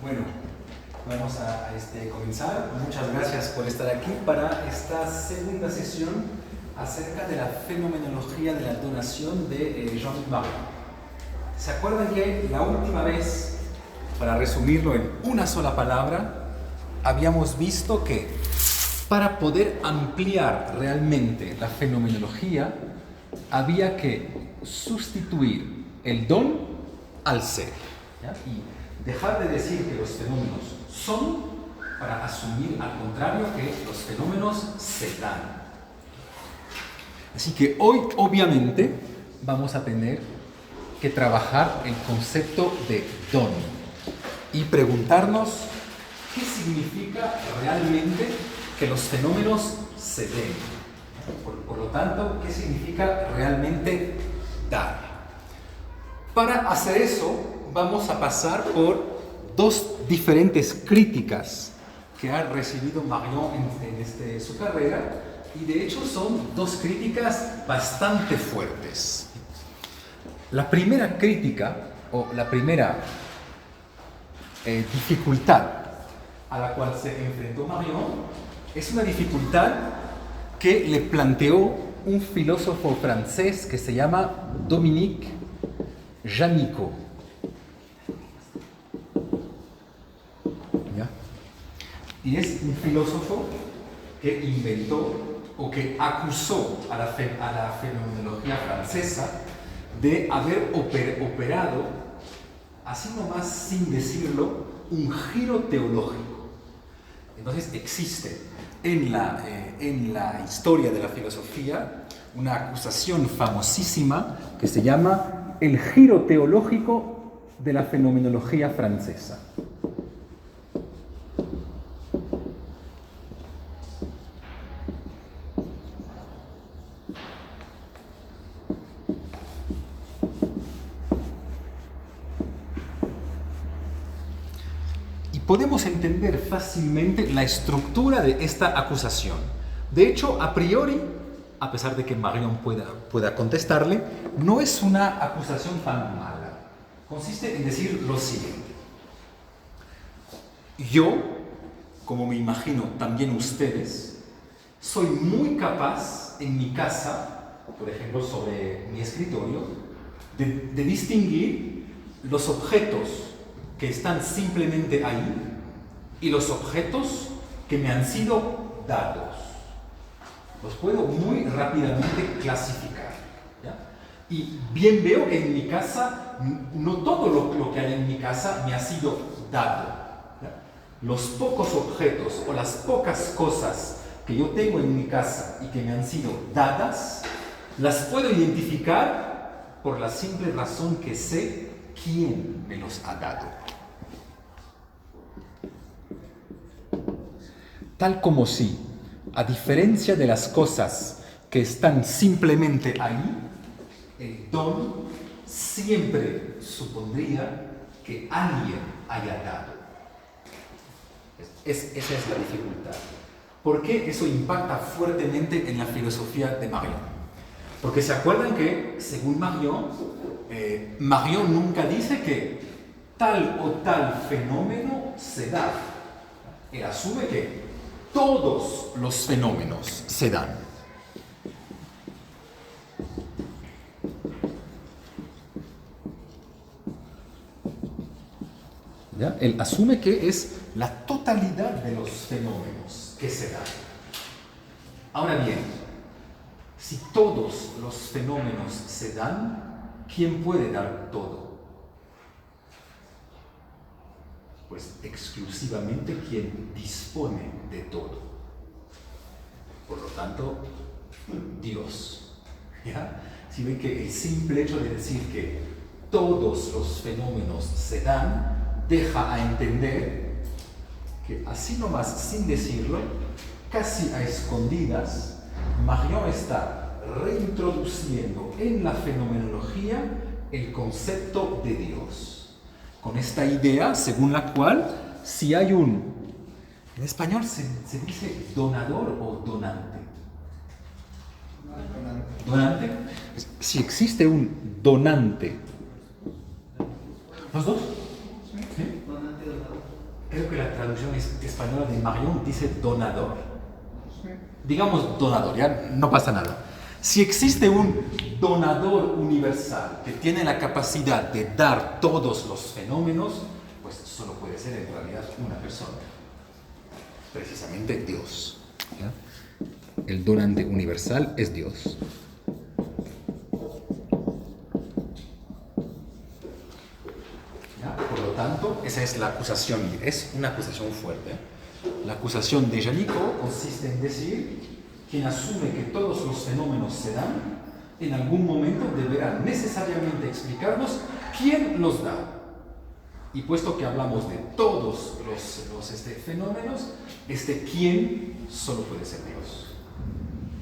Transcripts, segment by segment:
Bueno, vamos a comenzar. Muchas gracias por estar aquí para esta segunda sesión acerca de la fenomenología de la donación de Jean-Luc Marion. ¿Se acuerdan que la última vez, para resumirlo en una sola palabra, habíamos visto que para poder ampliar realmente la fenomenología había que sustituir el don al ser, ¿ya? Y dejar de decir que los fenómenos son para asumir al contrario que los fenómenos se dan. Así que hoy obviamente vamos a tener que trabajar el concepto de don y preguntarnos qué significa realmente que los fenómenos se den. Por lo tanto, ¿qué significa realmente dar? Para hacer eso, vamos a pasar por dos diferentes críticas que ha recibido Marion en su carrera, y de hecho son dos críticas bastante fuertes. La primera crítica, o la primera dificultad a la cual se enfrentó Marion, es una dificultad que le planteó un filósofo francés que se llama Dominique Janicot. ¿Ya? Y es un filósofo que inventó o que acusó a la fenomenología francesa de haber operado, así nomás sin decirlo, un giro teológico. Entonces existe en la historia de la filosofía una acusación famosísima que se llama el giro teológico de la fenomenología francesa. Podemos entender fácilmente la estructura de esta acusación. De hecho, a priori, a pesar de que Marion pueda contestarle, no es una acusación tan mala. Consiste en decir lo siguiente. Yo, como me imagino también ustedes, soy muy capaz en mi casa, por ejemplo, sobre mi escritorio, de distinguir los objetos que están simplemente ahí y los objetos que me han sido dados. Los puedo muy rápidamente clasificar, ¿ya? Y bien veo que en mi casa, no todo lo que hay en mi casa me ha sido dado, ¿ya? Los pocos objetos o las pocas cosas que yo tengo en mi casa y que me han sido dadas, las puedo identificar por la simple razón que sé quién me los ha dado. Tal como si, a diferencia de las cosas que están simplemente ahí, el don siempre supondría que alguien haya dado. Esa es la dificultad. ¿Por qué eso impacta fuertemente en la filosofía de Marion? Porque se acuerdan que, según Marion, Marion nunca dice que tal o tal fenómeno se da. Él asume que todos los fenómenos se dan. ¿Ya? Él asume que es la totalidad de los fenómenos que se dan. Ahora bien, si todos los fenómenos se dan, ¿quién puede dar todo? Pues exclusivamente quien dispone de todo. Por lo tanto, Dios. ¿Ya? Si ven que el simple hecho de decir que todos los fenómenos se dan, deja a entender que así nomás, sin decirlo, casi a escondidas, Marion está reintroduciendo en la fenomenología el concepto de Dios. Con esta idea, según la cual, si hay en español se dice donador o donante. Donante. Si existe un donante. ¿Los dos? ¿Sí? española de Marion dice donador. Digamos donador, ya no pasa nada. Si existe un donador universal que tiene la capacidad de dar todos los fenómenos, pues solo puede ser en realidad una persona. Precisamente Dios. ¿Ya? El donante universal es Dios. ¿Ya? Por lo tanto, esa es la acusación, es una acusación fuerte. La acusación de Jánico consiste en decir: quien asume que todos los fenómenos se dan, en algún momento deberá necesariamente explicarnos quién los da. Y puesto que hablamos de todos los fenómenos, quién solo puede ser Dios.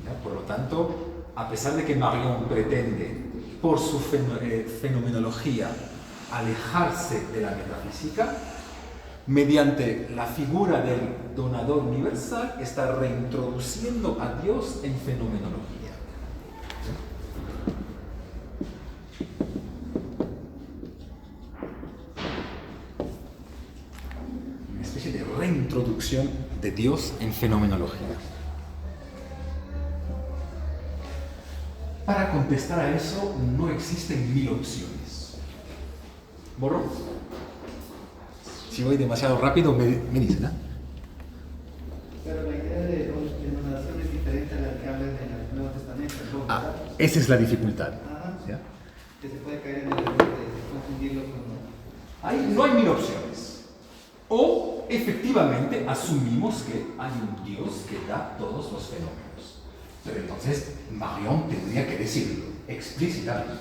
¿Ya? Por lo tanto, a pesar de que Marion pretende, por su fenomenología, alejarse de la metafísica, mediante la figura del donador universal está reintroduciendo a Dios en fenomenología. Una especie de reintroducción de Dios en fenomenología. Para contestar a eso no existen 1000 opciones. ¿Borro? Si voy demasiado rápido, me dicen, ¿eh? Pero la idea de denominación es diferente a la que habla en el Nuevo Testamento, ¿no? Esa es la dificultad. ¿Ya? Que se puede caer en el error de confundirlo con... No hay 1000 opciones. O, efectivamente, asumimos que hay un Dios que da todos los fenómenos. Pero entonces, Marion tendría que decirlo explícitamente.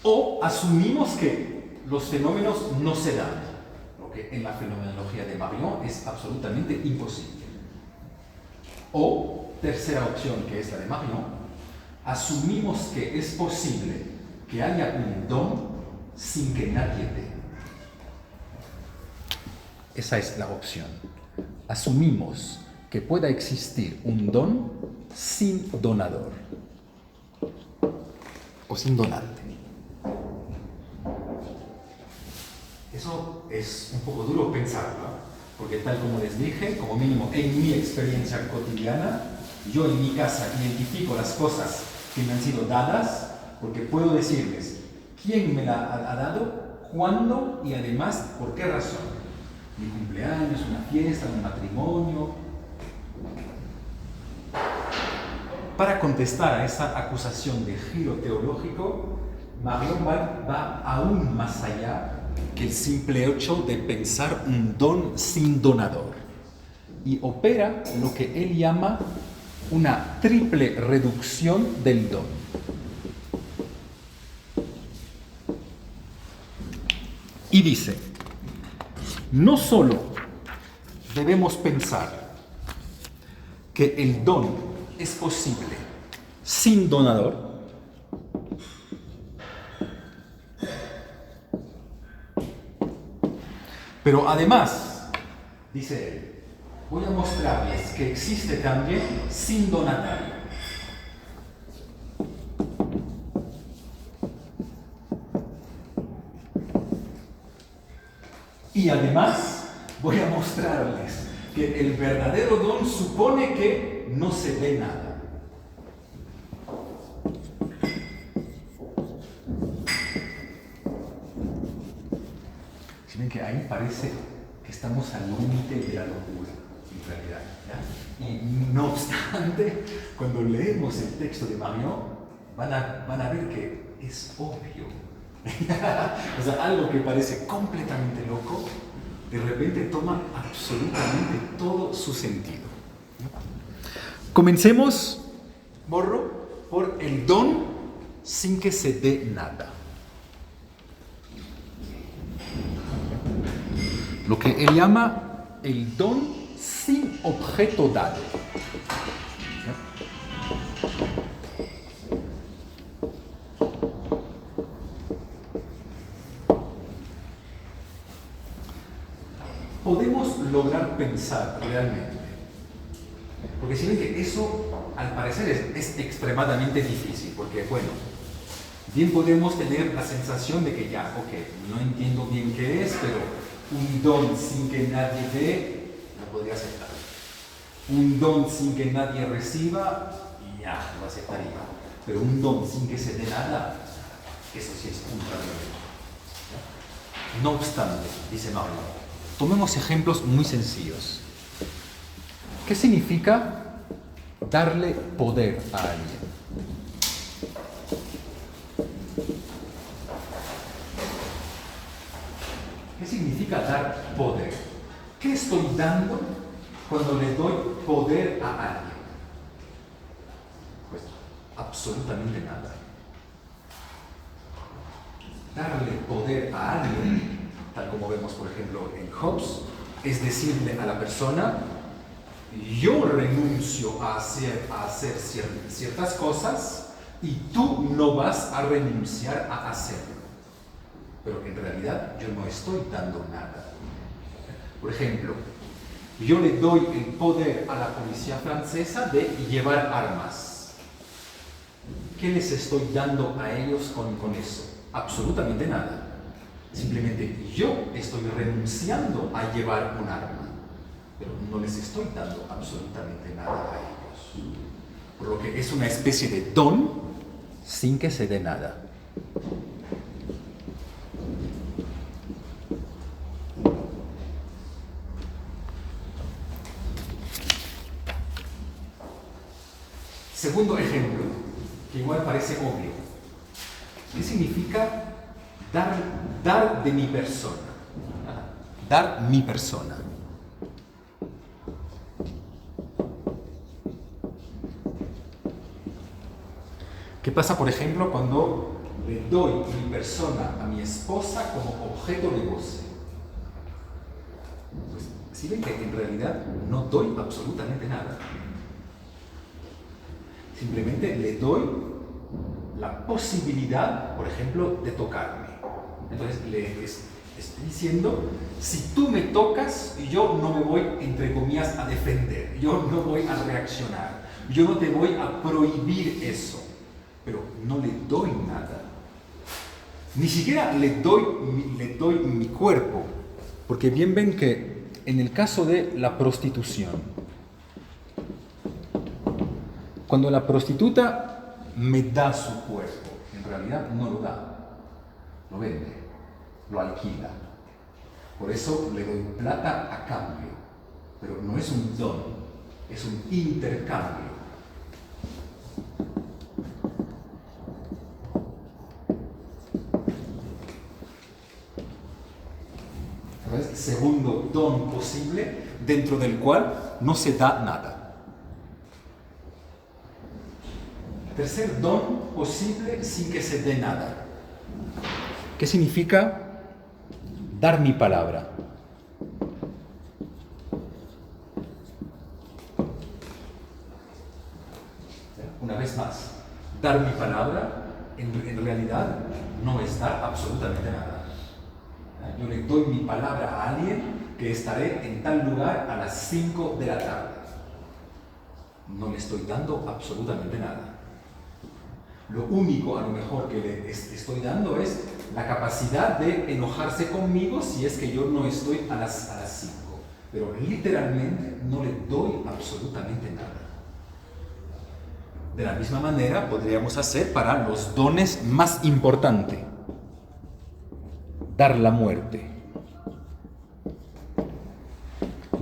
O asumimos que los fenómenos no se dan, lo que en la fenomenología de Marion es absolutamente imposible. O, tercera opción, que es la de Marion, asumimos que es posible que haya un don sin que nadie dé. Esa es la opción. Asumimos que pueda existir un don sin donador o sin donante. Eso es un poco duro pensarlo, porque tal como les dije, como mínimo en mi experiencia cotidiana, yo en mi casa identifico las cosas que me han sido dadas, porque puedo decirles quién me la ha dado, cuándo y además por qué razón. Mi cumpleaños, una fiesta, un matrimonio. Para contestar a esa acusación de giro teológico, Marion va aún más allá que el simple hecho de pensar un don sin donador y opera lo que él llama una triple reducción del don. Y dice: no solo debemos pensar que el don es posible sin donador, pero además, dice él, voy a mostrarles que existe también sin donatario. Y además, voy a mostrarles que el verdadero don supone que no se ve nada. Si ven que ahí parece que estamos al límite de la locura, en realidad, ¿ya? Y no obstante, cuando leemos el texto de Marion, van a ver que es obvio. O sea, algo que parece completamente loco, de repente toma absolutamente todo su sentido. Comencemos, Borro, por el don sin que se dé nada. Lo que él llama el don sin objeto dado. Podemos lograr pensar realmente, porque si ven que eso al parecer es extremadamente difícil, porque bueno, bien podemos tener la sensación de que ya, ok, no entiendo bien qué es, pero Un don sin que nadie dé, lo podría aceptar. Un don sin que nadie reciba, ya, lo aceptaría. Pero un don sin que se dé nada, eso sí es un problema. No obstante, dice Marion, tomemos ejemplos muy sencillos. ¿Qué significa darle poder a alguien? ¿Qué significa dar poder? ¿Qué estoy dando cuando le doy poder a alguien? Pues absolutamente nada. Darle poder a alguien, tal como vemos por ejemplo en Hobbes, es decirle a la persona, yo renuncio a hacer ciertas cosas y tú no vas a renunciar a hacerlo. Pero en realidad yo no estoy dando nada. Por ejemplo, yo le doy el poder a la policía francesa de llevar armas. ¿Qué les estoy dando a ellos con eso? Absolutamente nada. Simplemente yo estoy renunciando a llevar un arma, pero no les estoy dando absolutamente nada a ellos. Por lo que es una especie de don sin que se dé nada. Segundo ejemplo, que igual parece obvio. ¿Qué significa dar de mi persona? Dar mi persona. ¿Qué pasa, por ejemplo, cuando le doy mi persona a mi esposa como objeto de goce? Pues, si ven que en realidad no doy absolutamente nada. Simplemente le doy la posibilidad, por ejemplo, de tocarme. Entonces le estoy diciendo, si tú me tocas, yo no me voy, entre comillas, a defender, yo no voy a reaccionar, yo no te voy a prohibir eso, pero no le doy nada. Ni siquiera le doy mi cuerpo, porque bien ven que en el caso de la prostitución, cuando la prostituta me da su cuerpo, en realidad no lo da, lo vende, lo alquila. Por eso le doy plata a cambio, pero no es un don, es un intercambio. ¿Ves? Segundo don posible, dentro del cual no se da nada. Tercer don posible sin que se dé nada. ¿Qué significa dar mi palabra? Una vez más, dar mi palabra en realidad no es dar absolutamente nada. Yo le doy mi palabra a alguien que estaré en tal lugar a las 5 de la tarde. No le estoy dando absolutamente nada. Lo único a lo mejor que le estoy dando es la capacidad de enojarse conmigo si es que yo no estoy a las 5. Pero literalmente no le doy absolutamente nada. De la misma manera podríamos hacer para los dones más importantes. Dar la muerte.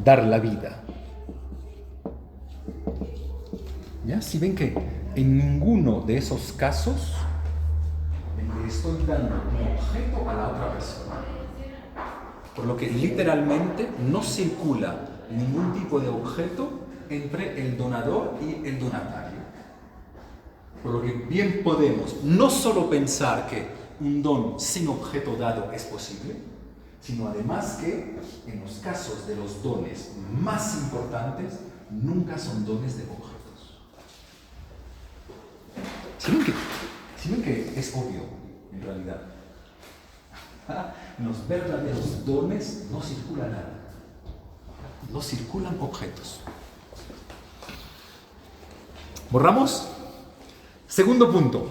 Dar la vida. ¿Ya? Si ven que en ninguno de esos casos le estoy dando un objeto a la otra persona. Por lo que literalmente no circula ningún tipo de objeto entre el donador y el donatario. Por lo que bien podemos no solo pensar que un don sin objeto dado es posible, sino además que en los casos de los dones más importantes nunca son dones de objetos. ¿Sí ven que es obvio, en realidad? En los verdaderos dones no circula nada. No circulan objetos. ¿Borramos? Segundo punto.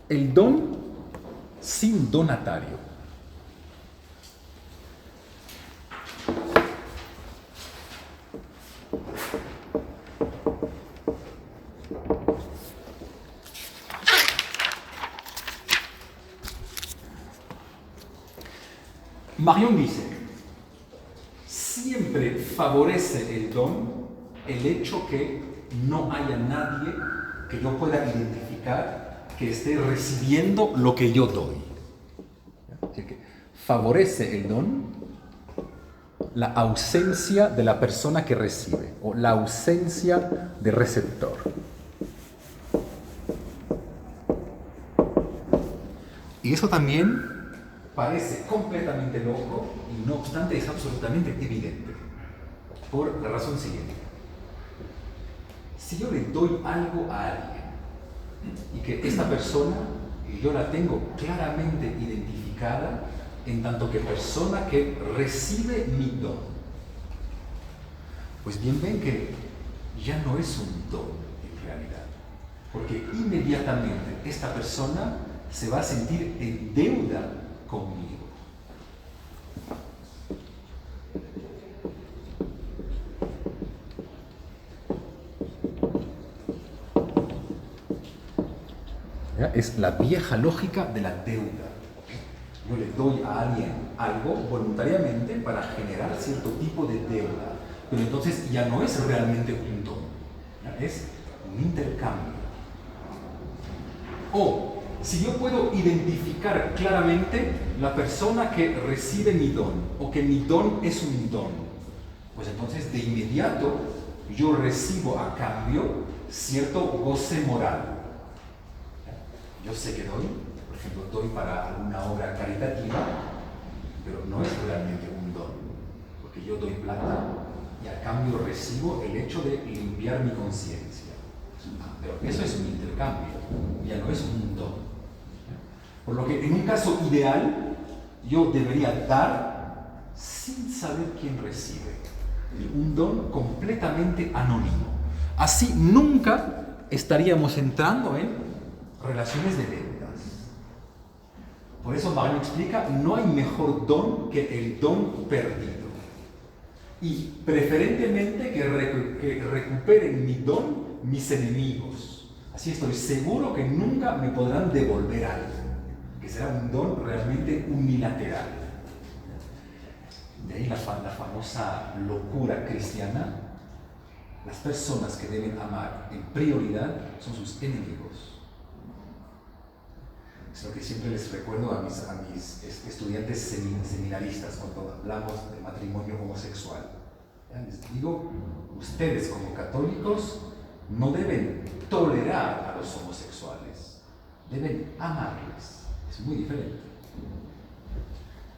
El don sin donatario. Marion dice, siempre favorece el don el hecho que no haya nadie que yo pueda identificar que esté recibiendo lo que yo doy. Así que favorece el don la ausencia de la persona que recibe o la ausencia de receptor. Y eso también parece completamente loco y no obstante es absolutamente evidente. Por la razón siguiente. Si yo le doy algo a alguien y que esta persona yo la tengo claramente identificada en tanto que persona que recibe mi don, pues bien ven que ya no es un don en realidad, porque inmediatamente esta persona se va a sentir en deuda conmigo. ¿Ya? Es la vieja lógica de la deuda. Yo le doy a alguien algo voluntariamente para generar cierto tipo de deuda, pero entonces ya no es realmente un don, ¿ya? Es un intercambio. O si yo puedo identificar claramente la persona que recibe mi don o que mi don es un don, pues entonces de inmediato yo recibo a cambio cierto goce moral. Yo sé que doy, por ejemplo, doy para alguna obra caritativa, pero no es realmente un don, porque yo doy plata y a cambio recibo el hecho de limpiar mi conciencia. Pero eso es un intercambio, ya no es un don. Por lo que en un caso ideal, yo debería dar sin saber quién recibe. Un don completamente anónimo. Así nunca estaríamos entrando en relaciones de deudas. Por eso Marion explica, no hay mejor don que el don perdido. Y preferentemente que recuperen mi don mis enemigos. Así estoy seguro que nunca me podrán devolver algo, que será un don realmente unilateral. De ahí la famosa locura cristiana. Las personas que deben amar en prioridad son sus enemigos. Es lo que siempre les recuerdo a mis estudiantes seminaristas cuando hablamos de matrimonio homosexual. ¿Ya? Les digo, ustedes como católicos no deben tolerar a los homosexuales, deben amarles. Es muy diferente.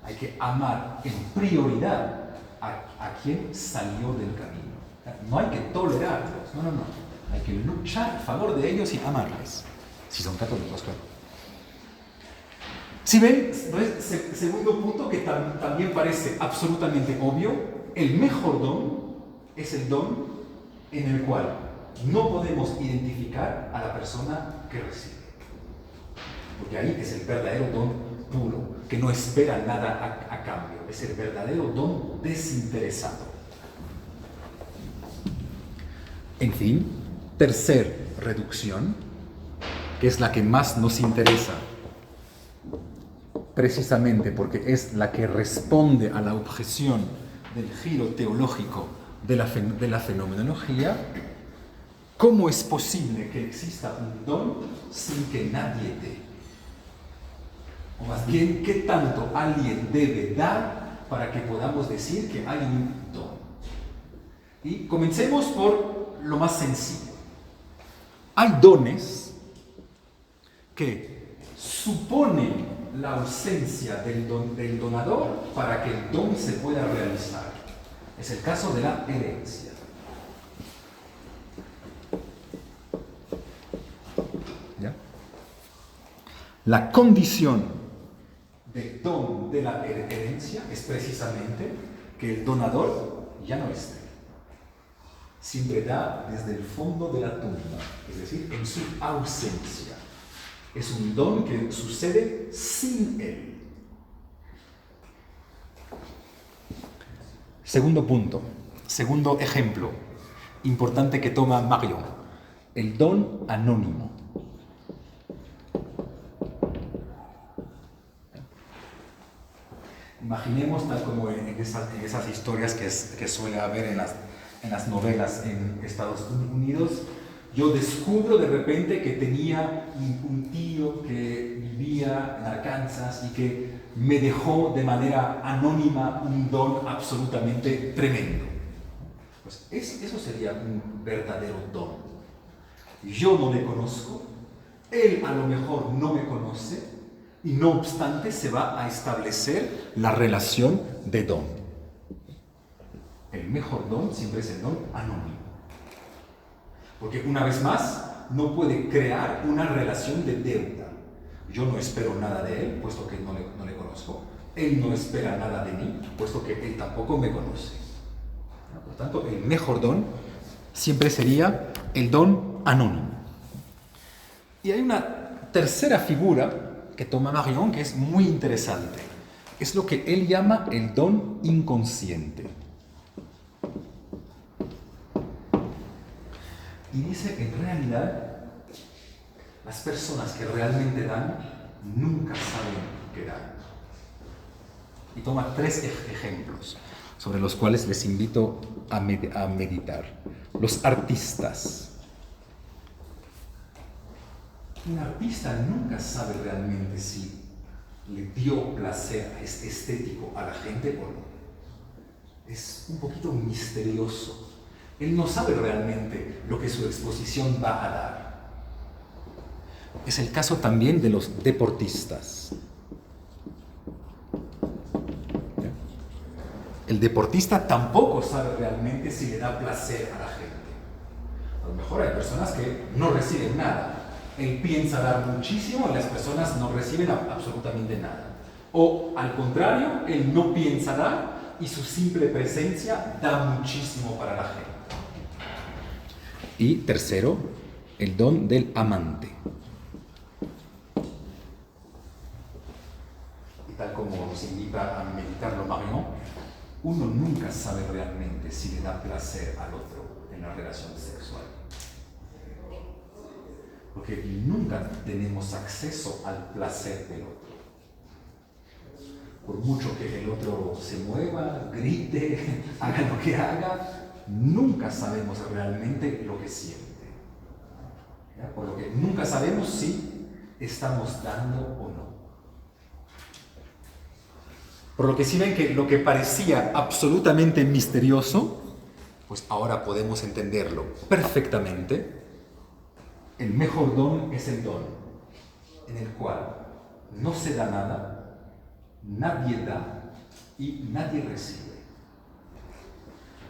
Hay que amar en prioridad a quien salió del camino. No hay que tolerarlos, no. Hay que luchar a favor de ellos y amarles, si son católicos, claro. Si ven, segundo punto que también parece absolutamente obvio, el mejor don es el don en el cual no podemos identificar a la persona que recibe. Porque ahí es el verdadero don puro, que no espera nada a cambio, es el verdadero don desinteresado. En fin, tercer reducción, que es la que más nos interesa, precisamente porque es la que responde a la objeción del giro teológico de la fenomenología. ¿Cómo es posible que exista un don sin que nadie dé? O más bien, ¿qué tanto alguien debe dar para que podamos decir que hay un don? Y comencemos por lo más sencillo. Hay dones que suponen la ausencia del donador para que el don se pueda realizar. Es el caso de la herencia. ¿Ya? La condición del don de la herencia es precisamente que el donador ya no esté. Siempre da desde el fondo de la tumba, es decir, en su ausencia. Es un don que sucede sin él. Segundo punto, segundo ejemplo. importante que toma Marion, el don anónimo. Imaginemos, tal como en esas historias que suele haber en las novelas en Estados Unidos, yo descubro de repente que tenía un tío que vivía en Arkansas y que me dejó de manera anónima un don absolutamente tremendo. Pues eso sería un verdadero don. Yo no le conozco, él a lo mejor no me conoce, y no obstante se va a establecer la relación de don. El mejor don siempre es el don anónimo. Porque una vez más, no puede crear una relación de deuda. Yo no espero nada de él, puesto que no le conozco. Él no espera nada de mí, puesto que él tampoco me conoce. Por tanto, el mejor don siempre sería el don anónimo. Y hay una tercera figura que toma Marion, que es muy interesante. Es lo que él llama el don inconsciente. Y dice que en realidad las personas que realmente dan nunca saben qué dan. Y toma 3 ejemplos sobre los cuales les invito a meditar. Los artistas. Un artista nunca sabe realmente si le dio placer estético a la gente o no. Es un poquito misterioso. Él no sabe realmente lo que su exposición va a dar. Es el caso también de los deportistas. El deportista tampoco sabe realmente si le da placer a la gente. A lo mejor hay personas que no reciben nada. Él piensa dar muchísimo y las personas no reciben absolutamente nada. O al contrario, él no piensa dar y su simple presencia da muchísimo para la gente. Y tercero, el don del amante. Y tal como nos invita a meditarlo Marion, uno nunca sabe realmente si le da placer al otro en la relación sexual. Porque nunca tenemos acceso al placer del otro. Por mucho que el otro se mueva, grite, haga lo que haga, nunca sabemos realmente lo que siente. ¿Ya? Por lo que nunca sabemos si estamos dando o no. Por lo que si ven que lo que parecía absolutamente misterioso, pues ahora podemos entenderlo perfectamente. El mejor don es el don en el cual no se da nada, nadie da y nadie recibe.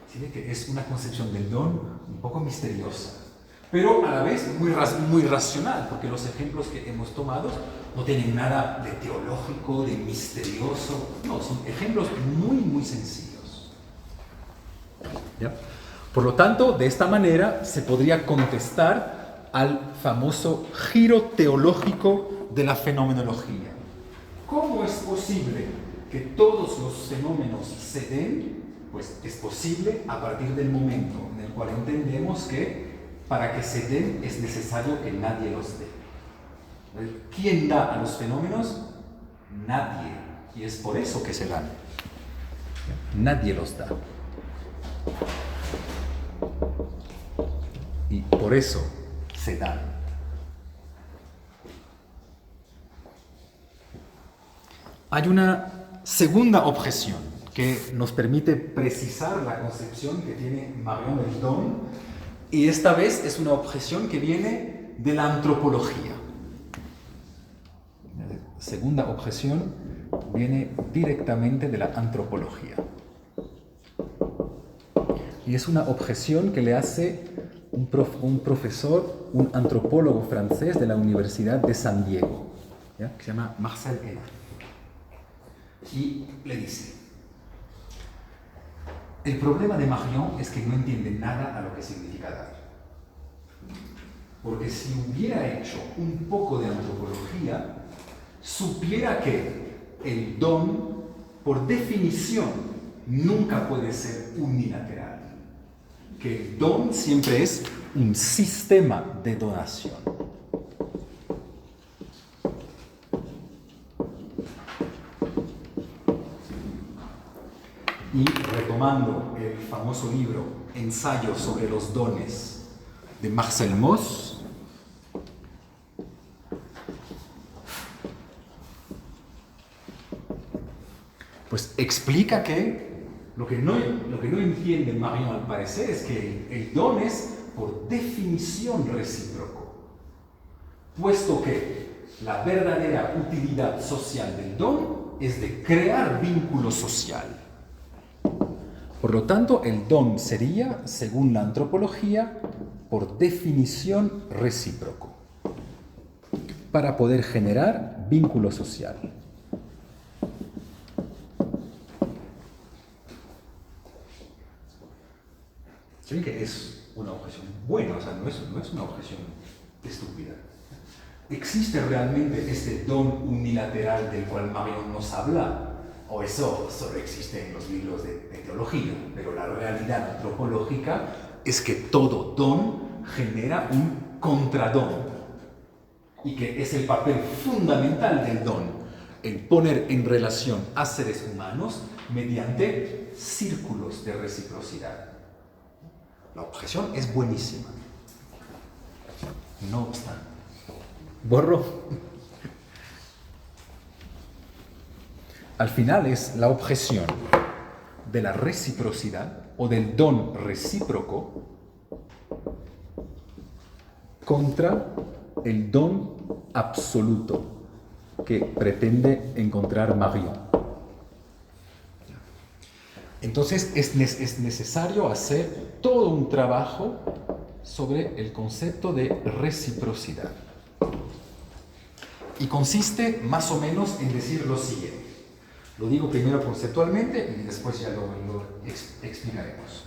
¿Sí ve que es una concepción del don un poco misteriosa, pero a la vez muy racional, porque los ejemplos que hemos tomado no tienen nada de teológico, de misterioso, no, son ejemplos muy sencillos. ¿Ya? Por lo tanto, de esta manera se podría contestar al famoso giro teológico de la fenomenología. ¿Cómo es posible que todos los fenómenos se den? Pues es posible a partir del momento en el cual entendemos que para que se den es necesario que nadie los dé. ¿Quién da a los fenómenos? Nadie. Y es por eso que se dan. Nadie los da. Y por eso se dan. Hay una segunda objeción que nos permite precisar la concepción que tiene Marion del don, y esta vez es una objeción que viene de la antropología. La segunda objeción viene directamente de la antropología. Y es una objeción que le hace un profesor, un antropólogo francés de la Universidad de San Diego, ¿ya? Que se llama Marcel Hénin. Y le dice: el problema de Marion es que no entiende nada a lo que significa dar. Porque si hubiera hecho un poco de antropología, supiera que el don, por definición, nunca puede ser unilateral. que el don siempre es un sistema de donación. Y retomando el famoso libro Ensayo sobre los dones de Marcel Mauss, pues explica que lo que no entiende Marion al parecer es que el don es por definición recíproco, puesto que la verdadera utilidad social del don es de crear vínculo social. Por lo tanto, el don sería, según la antropología, por definición recíproco, para poder generar vínculo social. Se ve que es una objeción buena, o sea, no es una objeción estúpida. ¿Existe realmente este don unilateral del cual Marion nos habla? O eso solo existe en los libros de teología, pero la realidad antropológica es que todo don genera un contradón y que es el papel fundamental del don, el poner en relación a seres humanos mediante círculos de reciprocidad. La objeción es buenísima. No obstante, borro. Al final es la objeción de la reciprocidad o del don recíproco contra el don absoluto que pretende encontrar Marion. Entonces es necesario hacer todo un trabajo sobre el concepto de reciprocidad. Y consiste más o menos en decir lo siguiente. Lo digo primero conceptualmente y después ya lo explicaremos.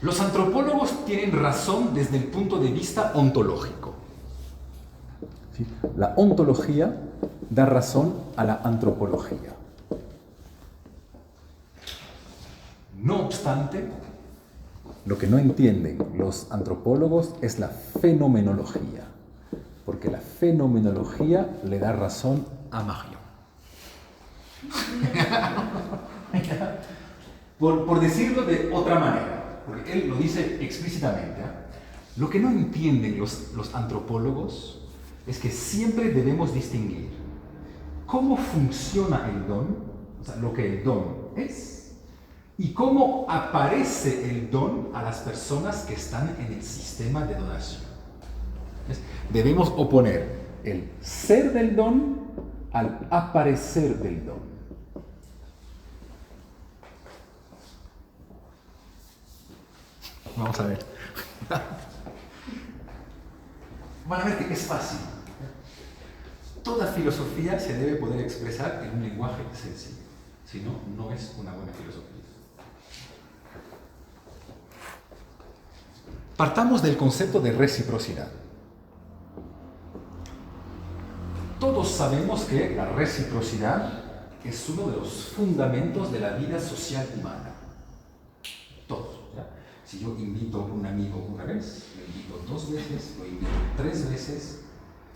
Los antropólogos tienen razón desde el punto de vista ontológico. ¿Sí? La ontología da razón a la antropología. No obstante, lo que no entienden los antropólogos es la fenomenología, porque la fenomenología le da razón a Marion. por decirlo de otra manera, porque él lo dice explícitamente, lo que no entienden los antropólogos es que siempre debemos distinguir cómo funciona el don, o sea, lo que el don es, y cómo aparece el don a las personas que están en el sistema de donación. Debemos oponer el ser del don al aparecer del don. Vamos a ver. Van a ver que es fácil. Toda filosofía se debe poder expresar en un lenguaje sencillo. Si no, no es una buena filosofía. Partamos del concepto de reciprocidad. Todos sabemos que la reciprocidad es uno de los fundamentos de la vida social humana. Todos. ¿Ya? Si yo invito a un amigo una vez, lo invito 2 veces, lo invito 3 veces,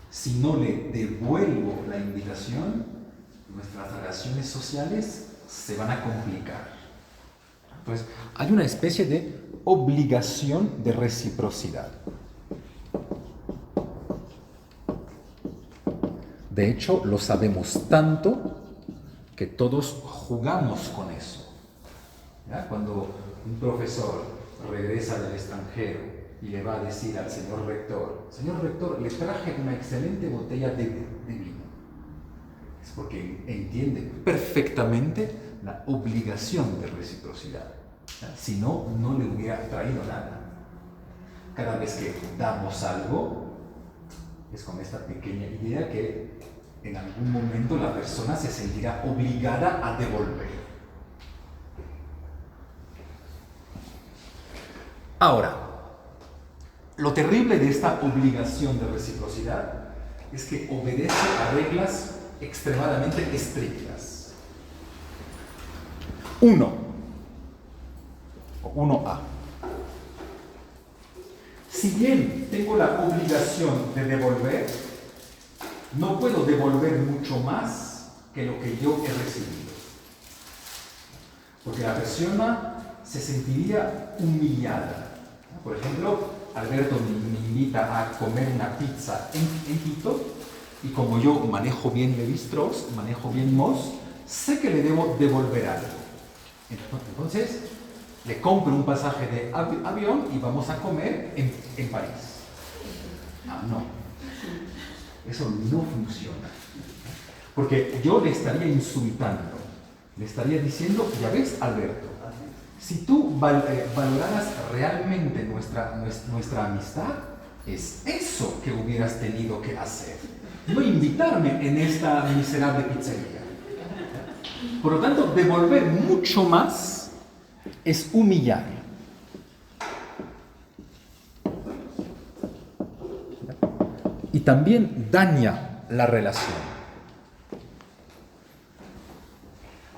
si no le devuelvo la invitación, nuestras relaciones sociales se van a complicar. Entonces, hay una especie de obligación de reciprocidad. De hecho, lo sabemos tanto que todos jugamos con eso. ¿Ya? Cuando un profesor regresa del extranjero y le va a decir al señor rector, le traje una excelente botella de vino. Es porque entiende perfectamente la obligación de reciprocidad. ¿Ya? Si no, no le hubiera traído nada. Cada vez que damos algo, es con esta pequeña idea que en algún momento la persona se sentirá obligada a devolver. Ahora, lo terrible de esta obligación de reciprocidad es que obedece a reglas extremadamente estrictas. 1A. si bien tengo la obligación de devolver, no puedo devolver mucho más que lo que yo he recibido. Porque la persona se sentiría humillada. Por ejemplo, Alberto me invita a comer una pizza en Quito, y como yo manejo bien Lévi-Strauss, manejo bien Moss, sé que le debo devolver algo. Entonces, le compro un pasaje de avión y vamos a comer en París. Ah, no. Eso no funciona. Porque yo le estaría insultando. Le estaría diciendo, ya ves, Alberto, si tú valoraras realmente nuestra amistad, es eso que hubieras tenido que hacer. No invitarme en esta miserable pizzería. Por lo tanto, devolver mucho más es humillar. Y también daña la relación.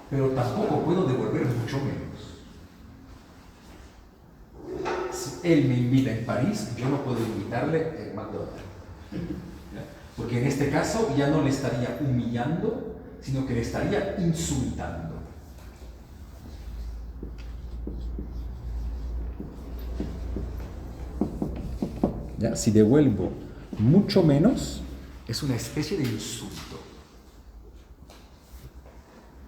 Pero tampoco puedo devolver mucho menos. Si él me invita en París, yo no puedo invitarle en McDonald's. Porque en este caso ya no le estaría humillando, sino que le estaría insultando. ¿Ya? Si devuelvo mucho menos, es una especie de insulto.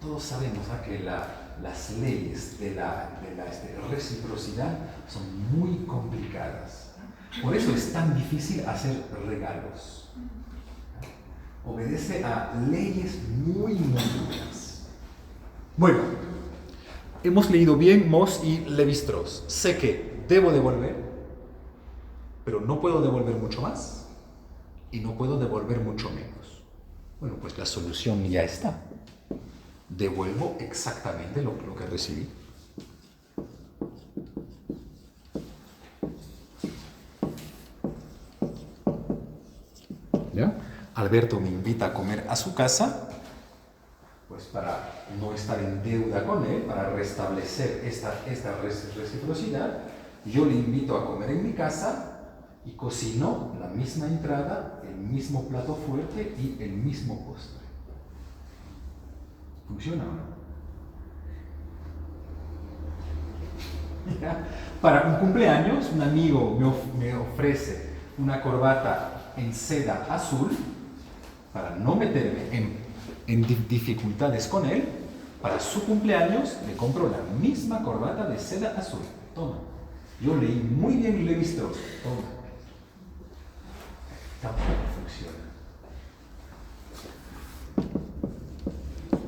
Todos sabemos que las leyes de la reciprocidad son muy complicadas. Por eso es tan difícil hacer regalos. Obedece a leyes muy duras. Bueno, hemos leído bien Moss y Lévi-Strauss. Sé que debo devolver, pero no puedo devolver mucho más y no puedo devolver mucho menos. Bueno, pues la solución ya está. Devuelvo exactamente lo que recibí. ¿Ya? Alberto me invita a comer a su casa, pues para no estar en deuda con él, para restablecer esta reciprocidad, yo le invito a comer en mi casa y cocino la misma entrada, el mismo plato fuerte y el mismo postre. ¿Funciona o no? Para un cumpleaños, un amigo me ofrece una corbata en seda azul para no meterme en dificultades con él. Para su cumpleaños le compro la misma corbata de seda azul. Toma. Yo leí muy bien Lévi-Strauss. Toma. Tampoco funciona.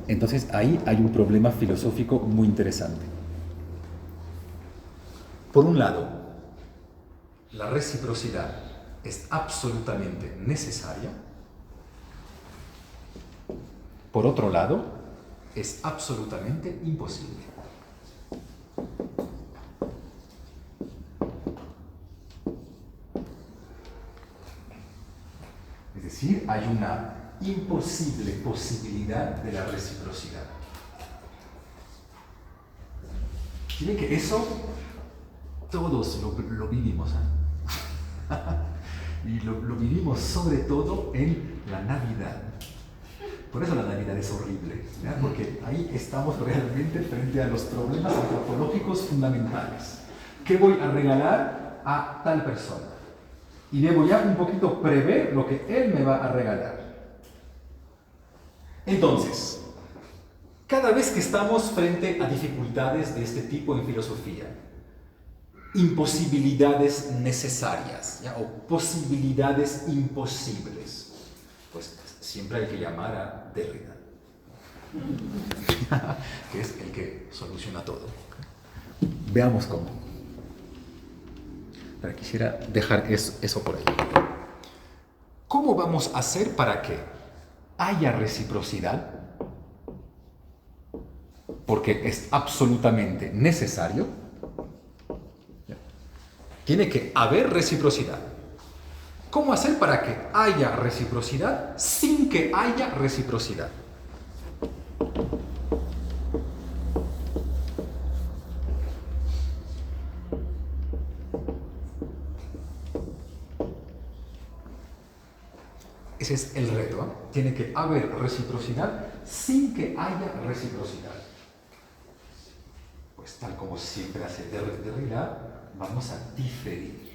Entonces ahí hay un problema filosófico muy interesante. Por un lado, la reciprocidad es absolutamente necesaria. Por otro lado, es absolutamente imposible. Es decir, hay una imposible posibilidad de la reciprocidad. ¿Quieren que eso todos lo vivimos? Y lo vivimos sobre todo en la Navidad. Por eso la Navidad es horrible, ¿ya? Porque ahí estamos realmente frente a los problemas antropológicos fundamentales. ¿Qué voy a regalar a tal persona? Y debo ya un poquito prever lo que él me va a regalar. Entonces, cada vez que estamos frente a dificultades de este tipo en filosofía, imposibilidades necesarias, ¿ya? O posibilidades imposibles, pues siempre hay que llamar a Derrida, que es el que soluciona todo. Veamos cómo. Pero quisiera dejar eso por ahí. ¿Cómo vamos a hacer para que haya reciprocidad? Porque es absolutamente necesario. Tiene que haber reciprocidad. ¿Cómo hacer para que haya reciprocidad sin que haya reciprocidad? Ese es el reto, ¿eh? Tiene que haber reciprocidad sin que haya reciprocidad. Pues tal como siempre hace Derrida, vamos a diferir.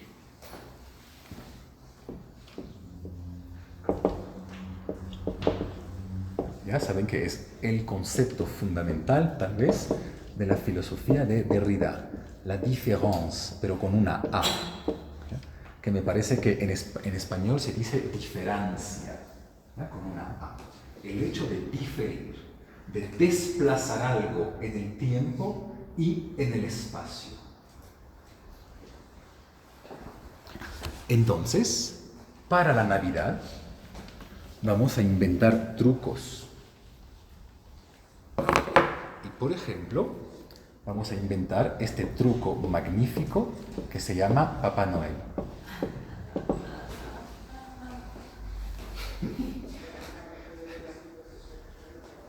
Ya saben que es el concepto fundamental, tal vez, de la filosofía de Derrida, la différence, pero con una A, ¿ya? Que me parece que en español se dice diferencia, ¿ya? Con una A. El hecho de diferir, de desplazar algo en el tiempo y en el espacio. Entonces, para la Navidad, vamos a inventar trucos. Y por ejemplo, vamos a inventar este truco magnífico que se llama Papá Noel.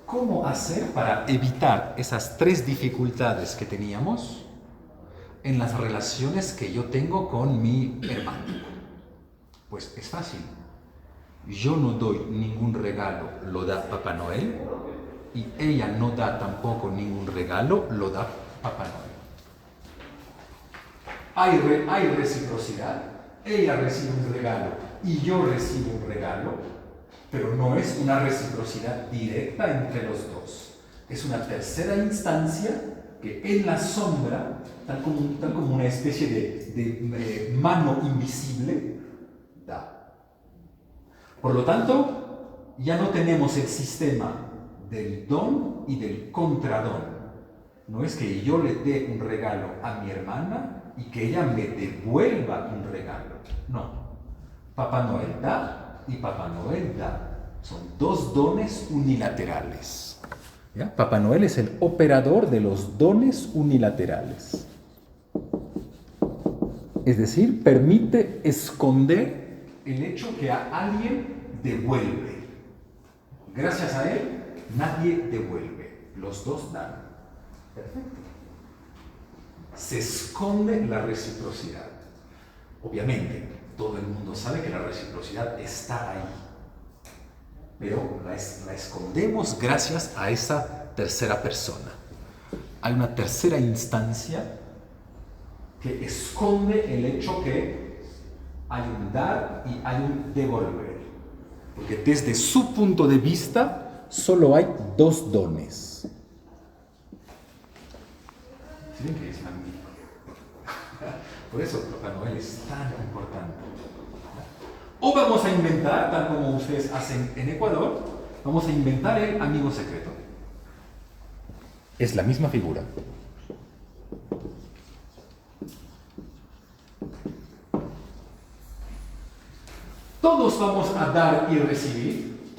¿Cómo hacer para evitar esas tres dificultades que teníamos en las relaciones que yo tengo con mi hermano? Pues es fácil. Yo no doy ningún regalo, lo da Papá Noel, y ella no da tampoco ningún regalo, lo da Papá Noel. Hay reciprocidad, ella recibe un regalo y yo recibo un regalo, pero no es una reciprocidad directa entre los dos. Es una tercera instancia que en la sombra, tal como una especie de mano invisible, da. Por lo tanto, ya no tenemos el sistema del don y del contradón. No es que yo le dé un regalo a mi hermana y que ella me devuelva un regalo. No. Papá Noel da y Papá Noel da. Son dos dones unilaterales. ¿Ya? Papá Noel es el operador de los dones unilaterales. Es decir, permite esconder el hecho que a alguien devuelve. Gracias a él, nadie devuelve, los dos dan. Perfecto. Se esconde la reciprocidad. Obviamente, todo el mundo sabe que la reciprocidad está ahí, pero la escondemos gracias a esa tercera persona. Hay una tercera instancia que esconde el hecho que hay un dar y hay un devolver. Porque desde su punto de vista, solo hay dos dones. ¿Sí ven que es magnífico? Por eso Papá Noel es tan importante. O vamos a inventar, tal como ustedes hacen en Ecuador, vamos a inventar el amigo secreto. Es la misma figura. Todos vamos a dar y recibir,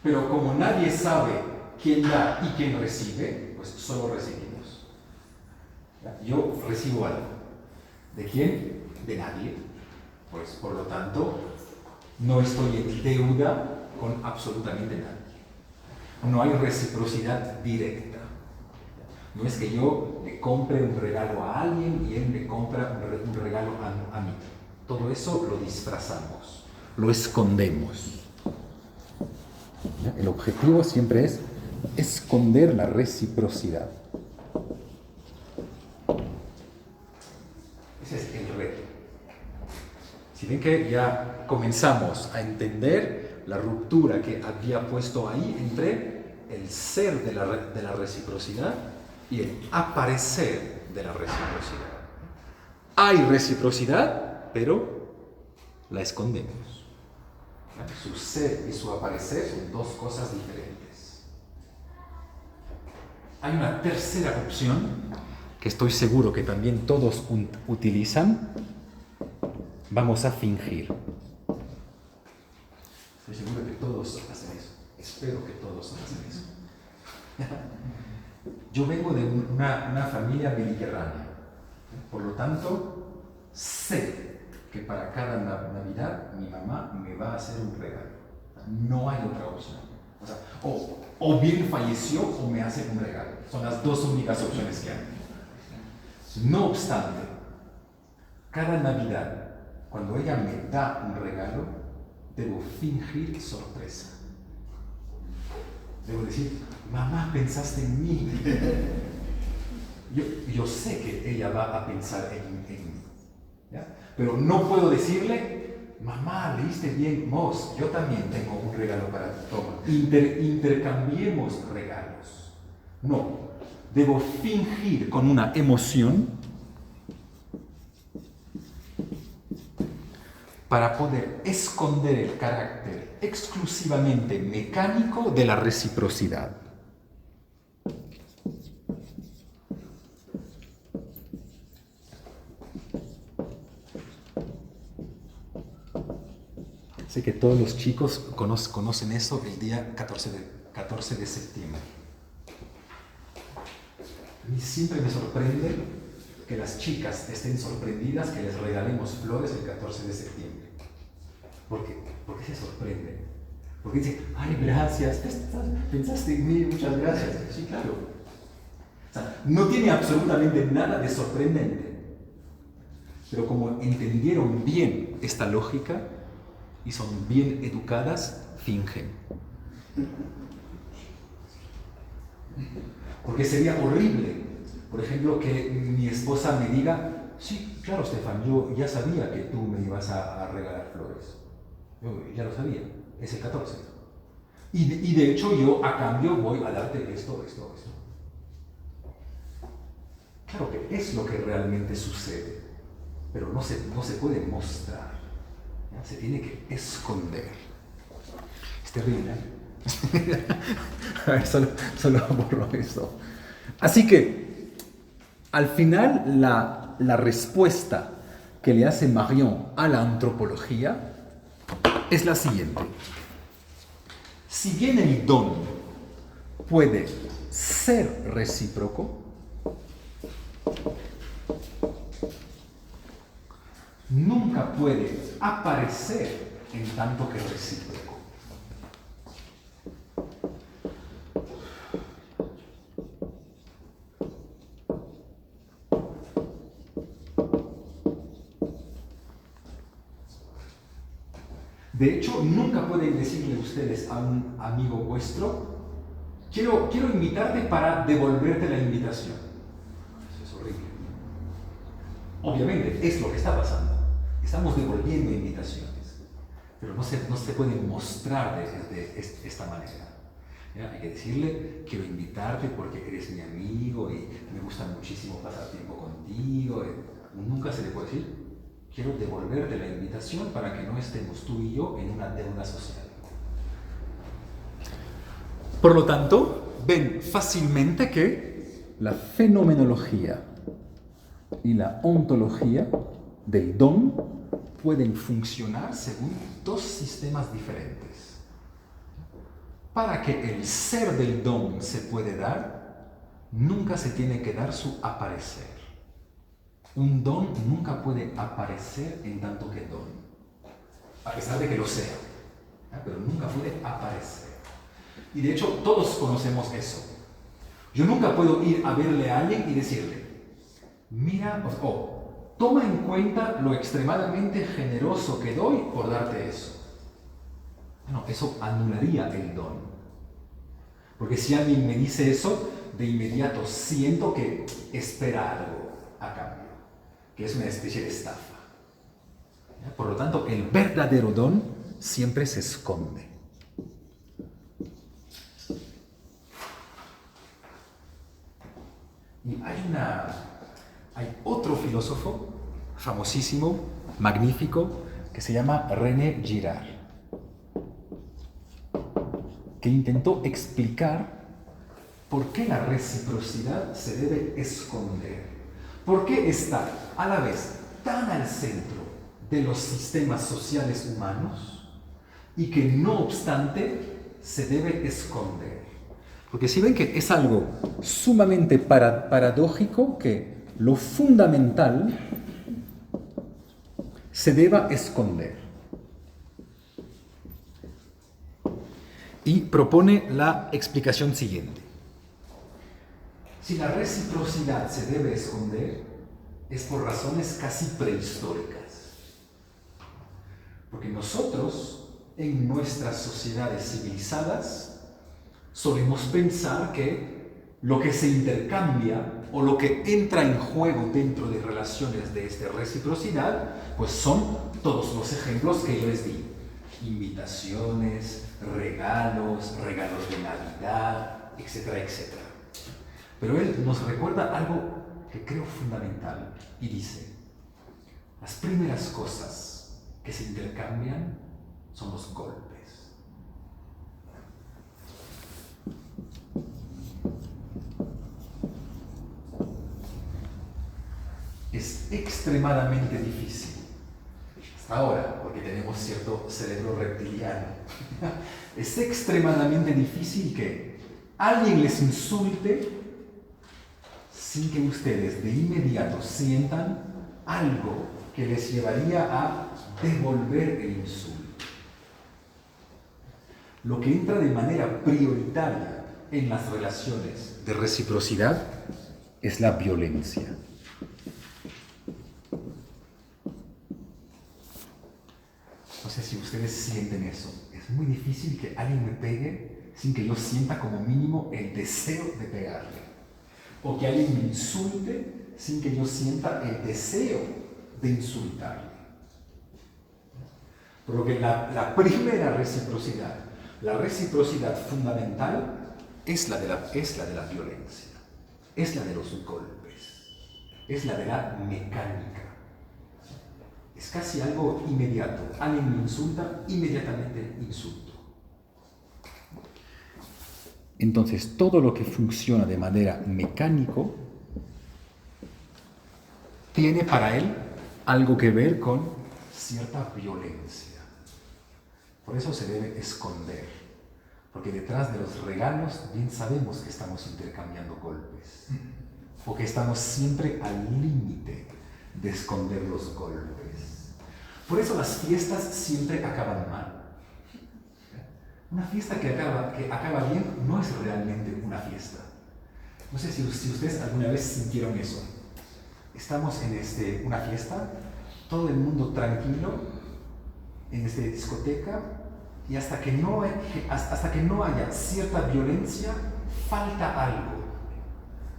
pero como nadie sabe quién da y quién recibe, pues solo recibimos. Yo recibo algo. ¿De quién? De nadie. Pues por lo tanto, no estoy en deuda con absolutamente nadie. No hay reciprocidad directa. No es que yo le compre un regalo a alguien y él me compra un regalo a mí. Todo eso lo disfrazamos, lo escondemos. El objetivo siempre es esconder la reciprocidad. Ese es el reto. Si ven que ya comenzamos a entender la ruptura que había puesto ahí entre el ser de la reciprocidad y el aparecer de la reciprocidad. Hay reciprocidad, pero la escondemos. Su ser y su aparecer son dos cosas diferentes. Hay una tercera opción que estoy seguro que también todos utilizan. Vamos a fingir. Estoy seguro que todos hacen eso. Espero que todos hacen eso. Yo vengo de una familia mediterránea. Por lo tanto, sé que para cada Navidad mi mamá me va a hacer un regalo. No hay otra opción. O sea, o bien falleció o me hace un regalo. Son las dos únicas opciones que hay. No obstante, cada Navidad, cuando ella me da un regalo, debo fingir sorpresa. Debo decir, mamá, pensaste en mí. Yo sé que ella va a pensar en mí. ¿Ya? Pero no puedo decirle, mamá, leíste bien, Moss, yo también tengo un regalo para ti. Toma, intercambiemos regalos. No, debo fingir con una emoción para poder esconder el carácter exclusivamente mecánico de la reciprocidad. Sé que todos los chicos conocen eso el día 14 de septiembre. A mí siempre me sorprende que las chicas estén sorprendidas que les regalemos flores el 14 de septiembre. ¿Por qué? Porque se sorprenden. Porque dicen, ay, gracias, pensaste en mí, muchas gracias. Sí, claro. O sea, no tiene absolutamente nada de sorprendente. Pero como entendieron bien esta lógica y son bien educadas, fingen. Porque sería horrible, por ejemplo, que mi esposa me diga, sí, claro, Stefan, yo ya sabía que tú me ibas a regalar flores. Yo ya lo sabía, es el 14. Y de hecho yo a cambio voy a darte esto. Claro que es lo que realmente sucede, pero no se puede mostrar, ¿ya? Se tiene que esconder. Es terrible, ¿eh? A ver, solo borro esto. Así que, al final, la respuesta que le hace Marion a la antropología es la siguiente. Si bien el don puede ser recíproco, nunca puede aparecer en tanto que recíproco. De hecho, nunca pueden decirle ustedes a un amigo vuestro, quiero invitarte para devolverte la invitación. Eso es horrible. Obviamente, es lo que está pasando. Estamos devolviendo invitaciones, pero no se pueden mostrar de esta manera. ¿Ya? Hay que decirle, quiero invitarte porque eres mi amigo y me gusta muchísimo pasar tiempo contigo. Nunca se le puede decir, quiero devolverte la invitación para que no estemos tú y yo en una deuda social. Por lo tanto, ven fácilmente que la fenomenología y la ontología del don pueden funcionar según dos sistemas diferentes. Para que el ser del don se puede dar, nunca se tiene que dar su aparecer. Un don nunca puede aparecer en tanto que don, a pesar de que lo sea, pero nunca puede aparecer. Y de hecho, todos conocemos eso. Yo nunca puedo ir a verle a alguien y decirle, mira, toma en cuenta lo extremadamente generoso que doy por darte eso. No, eso anularía el don. Porque si alguien me dice eso, de inmediato siento que espera algo a cambio, que es una especie de estafa. Por lo tanto, el verdadero don siempre se esconde. Y hay otro filósofo famosísimo, magnífico, que se llama René Girard, que intentó explicar por qué la reciprocidad se debe esconder. ¿Por qué está a la vez tan al centro de los sistemas sociales humanos y que no obstante se debe esconder? Porque si ven que es algo sumamente paradójico que lo fundamental se deba esconder. Y propone la explicación siguiente. Si la reciprocidad se debe esconder, es por razones casi prehistóricas. Porque nosotros en nuestras sociedades civilizadas solemos pensar que lo que se intercambia o lo que entra en juego dentro de relaciones de esta reciprocidad, pues son todos los ejemplos que yo les di. Invitaciones, regalos de Navidad, etcétera, etcétera. Pero él nos recuerda algo que creo fundamental y dice: las primeras cosas que se intercambian son los golpes. Es extremadamente difícil, hasta ahora, porque tenemos cierto cerebro reptiliano, es extremadamente difícil que alguien les insulte sin que ustedes de inmediato sientan algo que les llevaría a devolver el insulto. Lo que entra de manera prioritaria en las relaciones de reciprocidad es la violencia. No sé si ustedes sienten eso. Es muy difícil que alguien me pegue sin que yo sienta como mínimo el deseo de pegarle. O que alguien me insulte sin que yo sienta el deseo de insultarle. Por lo que la primera reciprocidad, la reciprocidad fundamental, es la de la violencia, es la de los golpes, es la de la mecánica. Es casi algo inmediato. Alguien me insulta, inmediatamente insulto. Entonces, todo lo que funciona de manera mecánico tiene para él algo que ver con cierta violencia. Por eso se debe esconder, porque detrás de los regalos bien sabemos que estamos intercambiando golpes, o que estamos siempre al límite de esconder los golpes. Por eso las fiestas siempre acaban mal. Una fiesta que acaba bien no es realmente una fiesta. No sé si ustedes alguna vez sintieron eso. Estamos en una fiesta, todo el mundo tranquilo, en esta discoteca, y hasta que no haya cierta violencia, falta algo.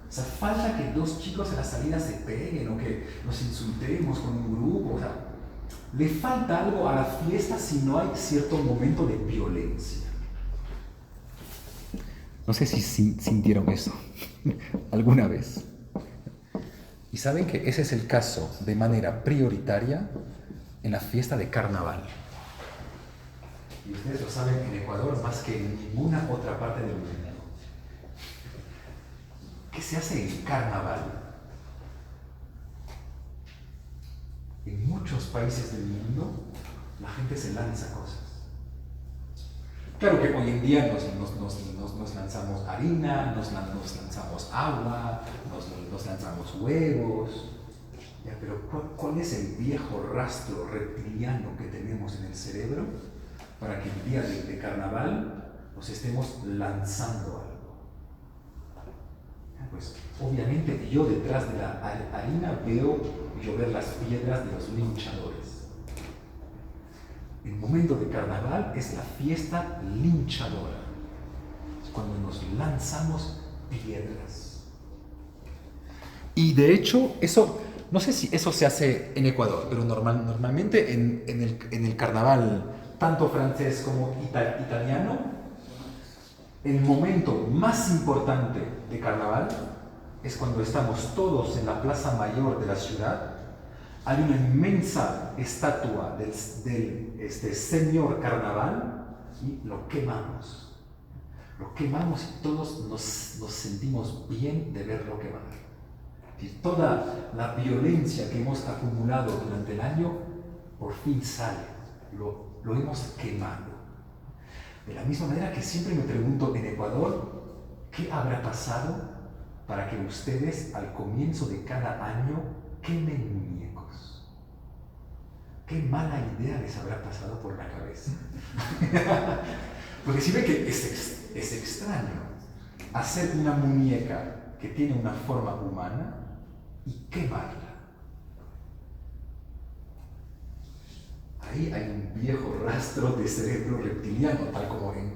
O sea, falta que dos chicos a la salida se peguen o que nos insultemos con un grupo. O sea, le falta algo a la fiesta si no hay cierto momento de violencia. No sé si sintieron eso alguna vez. Y saben que ese es el caso de manera prioritaria en la fiesta de carnaval. Y ustedes lo saben en Ecuador más que en ninguna otra parte del mundo. ¿Qué se hace en carnaval? En muchos países del mundo la gente se lanza cosas. Claro que hoy en día nos lanzamos harina, nos lanzamos agua, nos lanzamos huevos. Ya, pero ¿cuál es el viejo rastro reptiliano que tenemos en el cerebro para que el día de carnaval nos estemos lanzando algo? Ya, pues obviamente yo detrás de la harina veo llover las piedras de los linchadores. El momento de carnaval es la fiesta linchadora. Es cuando nos lanzamos piedras. Y de hecho, eso, no sé si eso se hace en Ecuador, pero normalmente en el carnaval, tanto francés como italiano, el momento más importante de carnaval es cuando estamos todos en la plaza mayor de la ciudad. Hay una inmensa estatua del señor carnaval y lo quemamos. Lo quemamos y todos nos sentimos bien de verlo quemar. Y toda la violencia que hemos acumulado durante el año por fin sale. Lo hemos quemado. De la misma manera que siempre me pregunto en Ecuador, ¿qué habrá pasado para que ustedes al comienzo de cada año quemen muñecos? ¿Qué mala idea les habrá pasado por la cabeza? Porque si ven que es extraño hacer una muñeca que tiene una forma humana y quemarla. ahí hay un viejo rastro de cerebro reptiliano, tal como en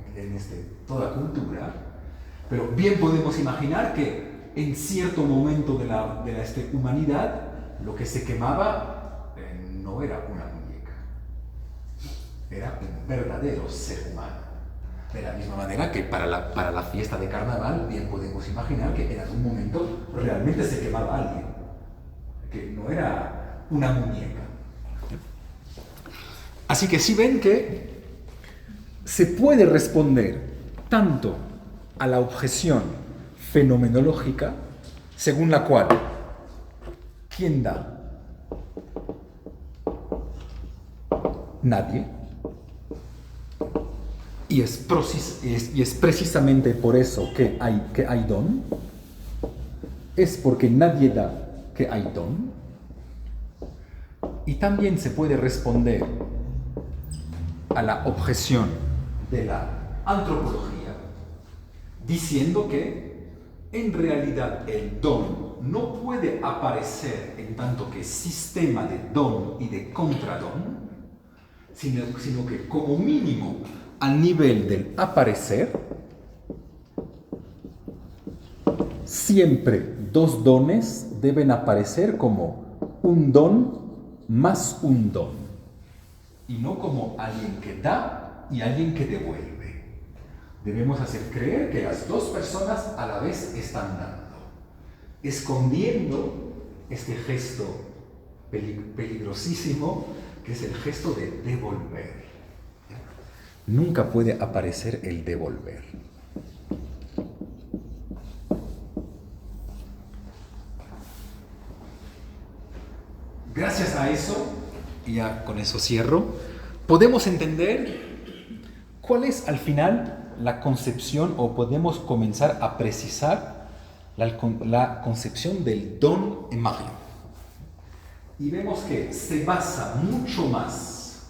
toda cultura. Pero bien podemos imaginar que en cierto momento de la humanidad, lo que se quemaba no era una muñeca, era un verdadero ser humano. De la misma manera que para la fiesta de carnaval, bien podemos imaginar que en algún momento realmente se quemaba alguien, que no era una muñeca. Así que si ven que se puede responder tanto a la objeción fenomenológica, según la cual, ¿quién da? Nadie. Y es precisamente por eso que hay don. Es porque nadie da que hay don. Y también se puede responder a la objeción de la antropología diciendo que en realidad el don no puede aparecer en tanto que sistema de don y de contradón, sino que como mínimo al nivel del aparecer, siempre dos dones deben aparecer como un don más un don, y no como alguien que da y alguien que devuelve. Debemos hacer creer que las dos personas a la vez están dando, escondiendo este gesto peligrosísimo que es el gesto de devolver. Nunca puede aparecer el devolver. Gracias a eso, y ya con eso cierro, podemos entender cuál es al final la concepción, o podemos comenzar a precisar la concepción del don en Marion. Y vemos que se basa mucho más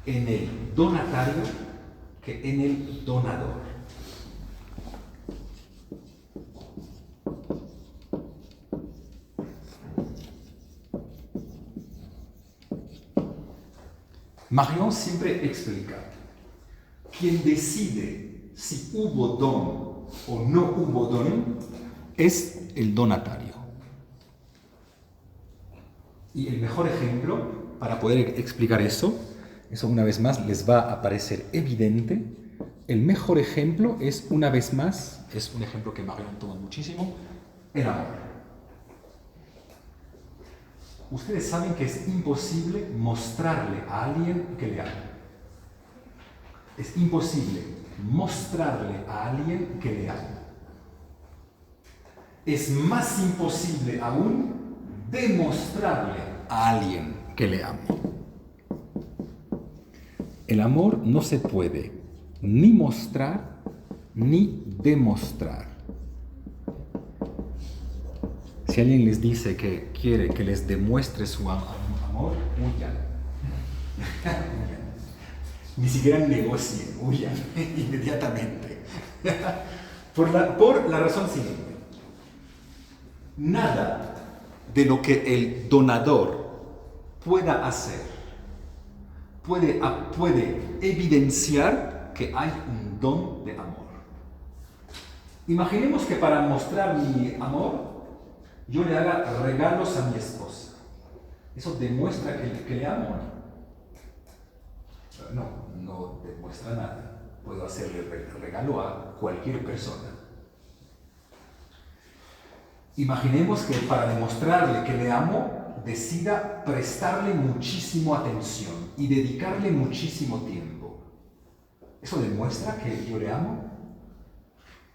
en el donatario que en el donador. Marion siempre explica: quien decide si hubo don o no hubo don es el donatario. Y el mejor ejemplo para poder explicar eso una vez más les va a parecer evidente. El mejor ejemplo es, una vez más, es un ejemplo que Marion toma muchísimo: el amor. Ustedes saben que es imposible mostrarle a alguien que le ama. Es imposible mostrarle a alguien que le ama. Es más imposible aún demostrarle a alguien que le ama. El amor no se puede ni mostrar ni demostrar. Si alguien les dice que quiere que les demuestre su amor, huyan. Ni siquiera negocien, huyan inmediatamente. Por la razón siguiente: nada de lo que el donador pueda hacer puede evidenciar que hay un don de amor. Imaginemos que para mostrar mi amor yo le haga regalos a mi esposa. ¿Eso demuestra que le amo? No demuestra nada. Puedo hacerle regalo a cualquier persona. Imaginemos que para demostrarle que le amo, decida prestarle muchísimo atención y dedicarle muchísimo tiempo. ¿Eso demuestra que yo le amo?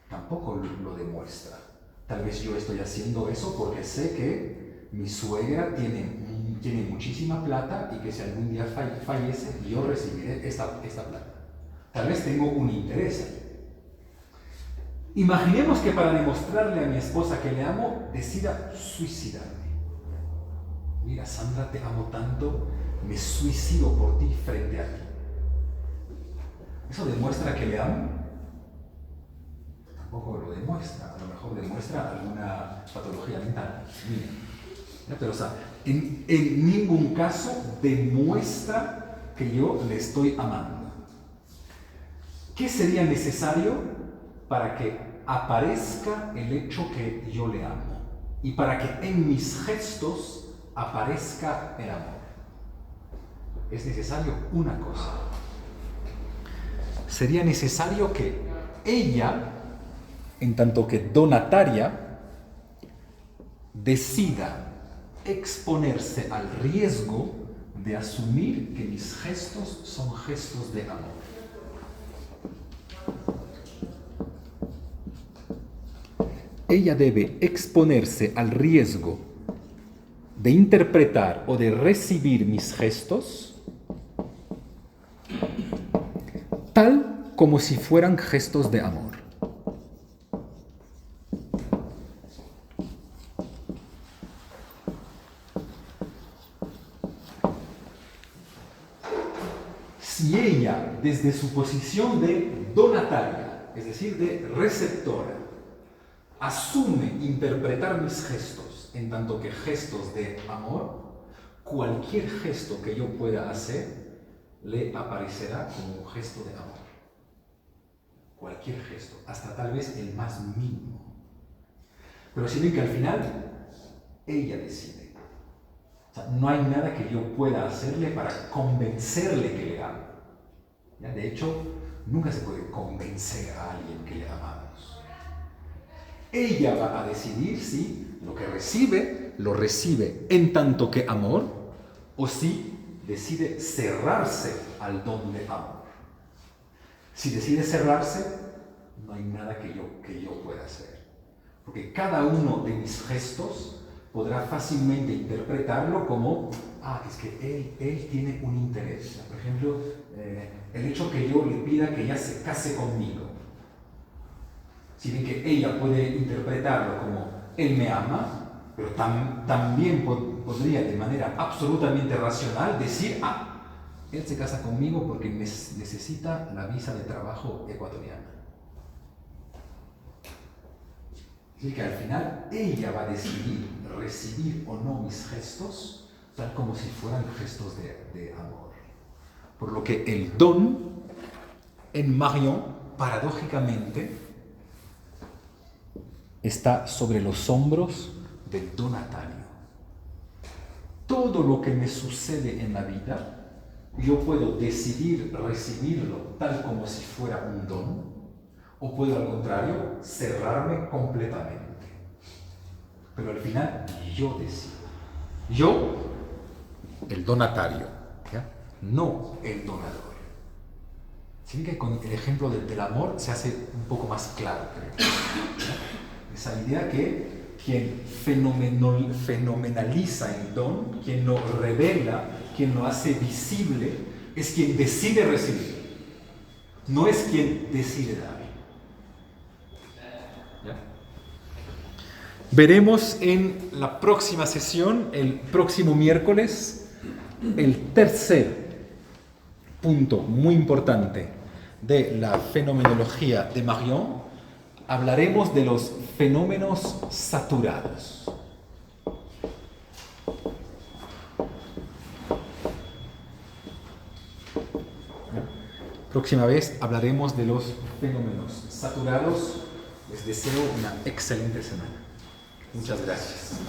Tampoco lo demuestra. Tal vez yo estoy haciendo eso porque sé que mi suegra tiene muchísima plata y que si algún día fallece, yo recibiré esta plata. Tal vez tengo un interés ahí. Imaginemos que para demostrarle a mi esposa que le amo, decida suicidarme. Mira, Sandra, te amo tanto, me suicido por ti frente a ti. ¿Eso demuestra que le amo? Tampoco lo demuestra. A lo mejor demuestra alguna patología mental. Mira. Pero, en ningún caso demuestra que yo le estoy amando. ¿Qué sería necesario para que aparezca el hecho que yo le amo? Y para que en mis gestos aparezca el amor. Es necesario una cosa. Sería necesario que ella, en tanto que donataria, decida exponerse al riesgo de asumir que mis gestos son gestos de amor. Ella debe exponerse al riesgo de interpretar o de recibir mis gestos tal como si fueran gestos de amor. Si ella, desde su posición de donataria, es decir, de receptora, asume interpretar mis gestos en tanto que gestos de amor, cualquier gesto que yo pueda hacer le aparecerá como un gesto de amor. Cualquier gesto, hasta tal vez el más mínimo. Pero si ven que al final ella decide. O sea, no hay nada que yo pueda hacerle para convencerle que le amo. ¿Ya? De hecho, nunca se puede convencer a alguien que le amamos. Ella va a decidir si lo que recibe, lo recibe en tanto que amor, o si decide cerrarse al don de amor. Si decide cerrarse, no hay nada que yo pueda hacer. Porque cada uno de mis gestos podrá fácilmente interpretarlo como, es que él tiene un interés. Por ejemplo, el hecho que yo le pida que ella se case conmigo. Si ven que ella puede interpretarlo como él me ama, pero también podría de manera absolutamente racional decir, él se casa conmigo porque necesita la visa de trabajo ecuatoriana. Así que al final ella va a decidir recibir o no mis gestos, tal como si fueran gestos de amor. Por lo que el don en Marion, paradójicamente, está sobre los hombros del donatario. Todo lo que me sucede en la vida, yo puedo decidir recibirlo tal como si fuera un don, o puedo al contrario cerrarme completamente. Pero al final yo decido. Yo, el donatario, ¿ya? No el donador. ¿Sí? Que con el ejemplo del amor se hace un poco más claro, creo. Esa idea que quien fenomenaliza el don, quien lo revela, quien lo hace visible, es quien decide recibir. No es quien decide dar. ¿Ya? Veremos en la próxima sesión, el próximo miércoles, el tercer punto muy importante de la fenomenología de Marion. Hablaremos de los fenómenos saturados. Próxima vez hablaremos de los fenómenos saturados. Les deseo una excelente semana. Muchas gracias.